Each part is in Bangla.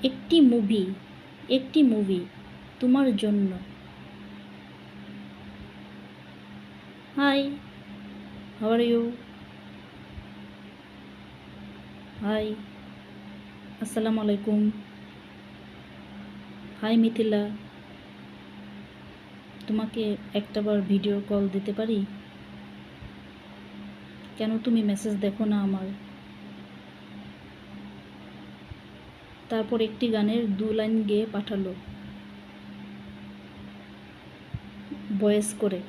একটি মুভি তোমার জন্য। Hi, how are you? Hi, আসসালামু আলাইকুম। হাই মিথিলা, তোমাকে একটাবার ভিডিও কল দিতে পারি? কেন তুমি মেসেজ দেখো না আমার? তারপর একটি গানের 2 লাইন গেয়ে পাঠালো ভয়েস করে।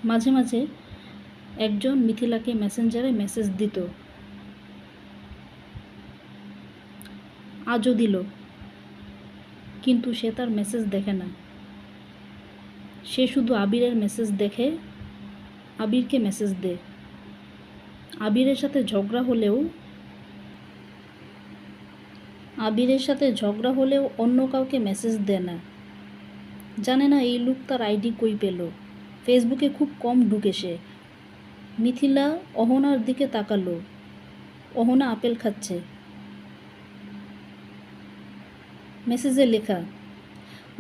মাঝে মাঝে একজন মিথিলাকে মেসেঞ্জারে মেসেজ দিত, আজও দিল, কিন্তু সে তার মেসেজ দেখে না। সে শুধু আবিরের মেসেজ দেখে, আবিরকে মেসেজ দেয়। আবিরের সাথে ঝগড়া হলেও অন্য কাউকে মেসেজ দেয় না। জানে না এই লোক তার আইডি কই পেল। ফেসবুকে খুব কম ঢুকে সে। মিথিলা অহনার দিকে তাকালো। অহনা আপেল খাচ্ছে। মেসেজে লেখা,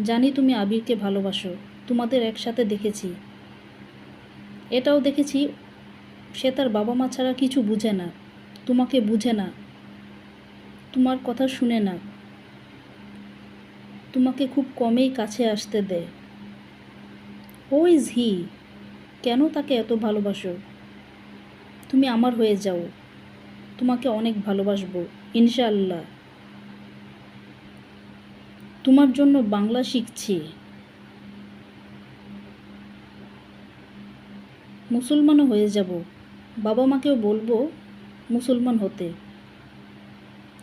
জানি তুমি আবিরকে ভালোবাসো, তোমাদের একসাথে দেখেছি। এটাও দেখেছি সে তার বাবা মা ছাড়া কিছু বুঝে না, তোমাকে বুঝে না, তোমার কথা শুনে না, তোমাকে খুব কমেই কাছে আসতে দেয়। Who is he? কেন তাকে এত ভালোবাসো? তুমি আমার হয়ে যাও, তোমাকে অনেক ভালোবাসবো ইনশাআল্লাহ। তোমার জন্য বাংলা শিখছি। মুসলমানও হয়ে যাব। বাবা মাকেও বলবো মুসলমান হতে।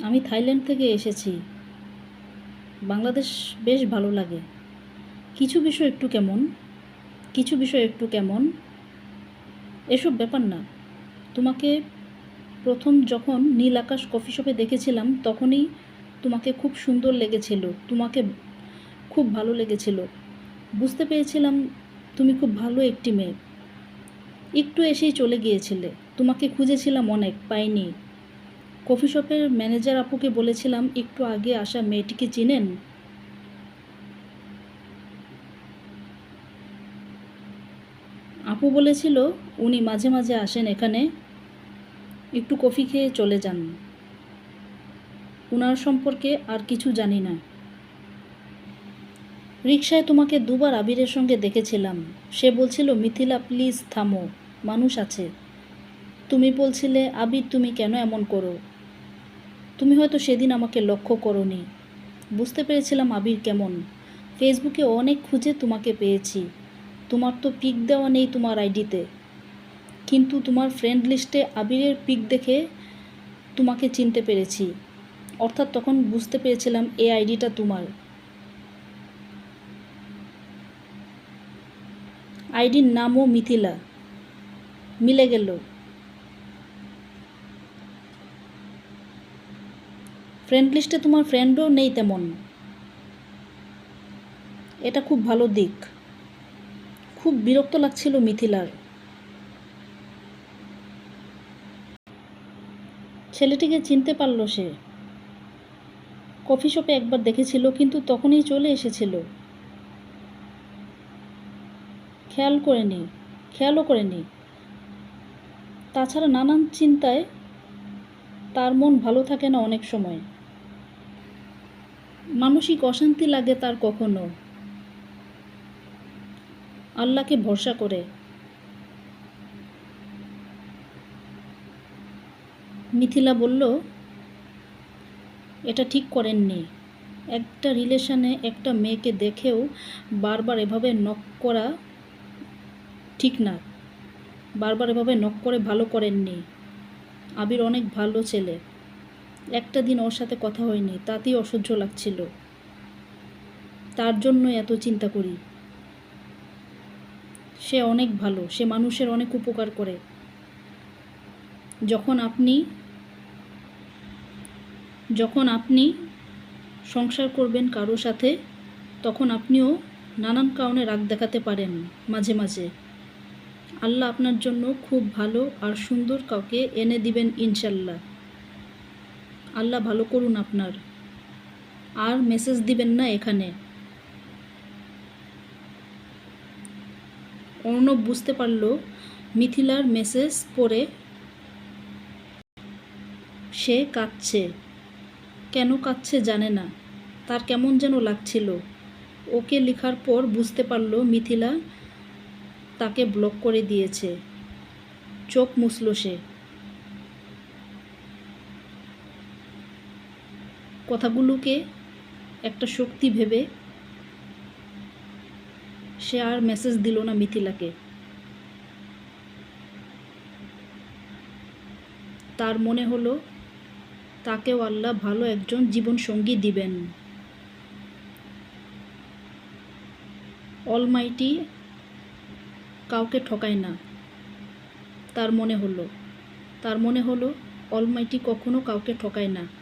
আমি থাইল্যান্ড থেকে এসেছি। বাংলাদেশ বেশ ভালো লাগে। কিছু বিষয় একটু কেমন। এসব ব্যাপার না। তোমাকে প্রথম যখন নীল আকাশ কফি শপে দেখেছিলাম তখনই তোমাকে খুব সুন্দর লেগেছিল, তোমাকে খুব ভালো লেগেছিল। বুঝতে পেরেছিলাম তুমি খুব ভালো একটি মেয়ে। একটু এসেই চলে গিয়েছিলে। তোমাকে খুঁজেছিলাম অনেক, পাইনি। কফি শপের ম্যানেজার আপুকে বলেছিলাম একটু আগে আসা মেয়েটিকে চিনেন? আপু বলেছিল উনি মাঝে মাঝে আসেন এখানে, একটু কফি খেয়ে চলে যান। উনার সম্পর্কে আর কিছু জানি না। রিকশায় তোমাকে 2বার আবিরের সঙ্গে দেখেছিলাম। সে বলছিল মিথিলা প্লিজ থামো, মানুষ আছে। তুমি বলছিলে আবির তুমি কেন এমন করো। তুমি হয়তো সেদিন আমাকে লক্ষ্য করোনি। বুঝতে পেরেছিলাম আবির কেমন। ফেসবুকে অনেক খুঁজে তোমাকে পেয়েছি। তোমার তো পিক দেওয়া নেই তোমার আইডিতে, কিন্তু তোমার ফ্রেন্ড লিস্টে আবিরের পিক দেখে তোমাকে চিনতে পেরেছি। অর্থাৎ তখন বুঝতে পেরেছিলাম এই আইডিটা তোমার। আইডির নামও মিথিলা, মিলে গেল। ফ্রেন্ড লিস্টে তোমার ফ্রেন্ডও নেই তেমন। এটা খুব ভালো দিক। খুব বিরক্ত লাগছিল মিথিলার। ছেলেটিকে চিনতে পারল সে। কফি শপে একবার দেখেছিল, কিন্তু তখনই চলে এসেছিল। খেয়ালও করেনি। তাছাড়া নানান চিন্তায় তার মন ভালো থাকে না অনেক সময়। মানসিক অশান্তি লাগে তার কখনো। আল্লাহকে ভরসা করে। মিথিলা বলল, এটা ঠিক করেননি। একটা রিলেশনে একটা মেয়েকে দেখেও বারবার এভাবে নক করা ঠিক না। বারবার এভাবে নক করে ভালো করেননি। আবির অনেক ভালো ছেলে। একটা দিন ওর সাথে কথা হয়নি, তাতেই অসহ্য লাগছিল। তার জন্য এত চিন্তা করি। সে অনেক ভালো, সে মানুষের অনেক উপকার করে। যখন আপনি সংসার করবেন কারো সাথে, তখন আপনিও নানান কারণে রাগ দেখাতে পারেন মাঝে মাঝে। আল্লাহ আপনার জন্য খুব ভালো আর সুন্দর কাউকে এনে দিবেন ইনশাল্লাহ। আল্লাহ ভালো করুন আপনার। আর মেসেজ দিবেন না এখানে। অর্ণব বুঝতে পারল মিথিলার মেসেজ পড়ে সে কাঁদছে। কেন কাঁদছে জানে না, তার কেমন যেন লাগছিল। ওকে লেখার পর বুঝতে পারল মিথিলা তাকে ব্লক করে দিয়েছে। চোখ মুছল সে। কথাগুলোকে একটা শক্তি ভেবে সে আর মেসেজ দিল না মিথিলাকে। তার মনে হলো তাকেও আল্লাহ ভালো একজন জীবনসঙ্গী দিবেন। অলমাইটি কাউকে ঠকায় না। তার মনে হলো অলমাইটি কখনো কাউকে ঠকায় না।